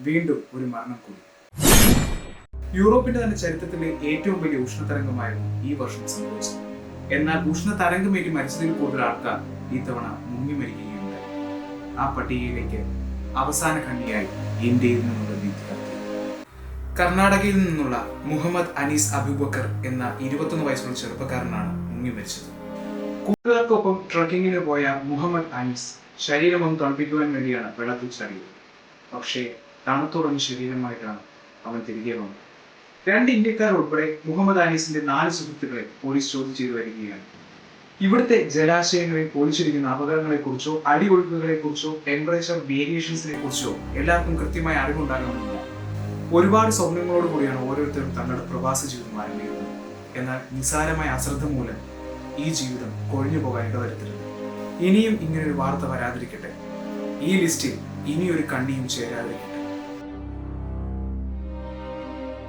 വീണ്ടും ഒരു മരണം കൂടി. യൂറോപ്പിന്റെ തന്നെ ചരിത്രത്തിലെ ഏറ്റവും വലിയ ഉഷ്ണതരംഗമായിരുന്നു ഈ വർഷം സംഭവിച്ചത്. എന്നാൽ ഉഷ്ണതരംഗമേറ്റി മരിച്ചതിൽ കൂടുതൽ ആൾക്കാർ ഇത്തവണ മുങ്ങി മരിക്കുകയുണ്ടായി. ആ പട്ടികയിലേക്ക് അവസാന ഖണ്ഡിയായി ഇന്ത്യയിൽ നിന്നുള്ള വിദ്യാർത്ഥി, കർണാടകയിൽ നിന്നുള്ള മുഹമ്മദ് അനീസ് അബൂബക്കർ എന്ന 21 വയസ്സുള്ള ചെറുപ്പക്കാരനാണ് മുങ്ങി മരിച്ചത്. കൂട്ടുകാർക്കൊപ്പം ട്രക്കിങ്ങിന് പോയ മുഹമ്മദ് അനീസ് ശരീരമൊന്ന് തണുപ്പിക്കുവാൻ വേണ്ടിയാണ് വെള്ളത്തിൽ ചാടിയത്. പക്ഷേ തണുത്തുറഞ്ഞ ശരീരമായിട്ടാണ് അവൻ തിരികെ വന്നത്. 2 ഇന്ത്യക്കാർ ഉൾപ്പെടെ മുഹമ്മദ് അനീസിന്റെ 4 സുഹൃത്തുക്കളെ പോലീസ് ചോദ്യം ചെയ്തു വരികയാണ്. ഇവിടുത്തെ ജലാശയങ്ങളിൽ ഒളിച്ചിരിക്കുന്ന അപകടങ്ങളെ കുറിച്ചോ അടിയൊഴുക്കുകളെ കുറിച്ചോ ടെമ്പറേച്ചർ വേരിയേഷൻസിനെ കുറിച്ചോ എല്ലാവർക്കും കൃത്യമായ അറിവുണ്ടാകണമെന്നില്ല. ഒരുപാട് സ്വപ്നങ്ങളോട് കൂടിയാണ് ഓരോരുത്തരും തങ്ങളുടെ പ്രവാസ ജീവിതം ആരംഭിക്കുന്നത്. എന്നാൽ നിസ്സാരമായ അശ്രദ്ധ മൂലം ഈ ജീവിതം കൊഴിഞ്ഞു പോകാൻ ഇടവരുത്തരുത്. ഇനിയും ഇങ്ങനൊരു വാർത്ത വരാതിരിക്കട്ടെ. ഈ ലിസ്റ്റിൽ ഇനിയൊരു കണ്ണിയും ചേരാതിരിക്കട്ടെ.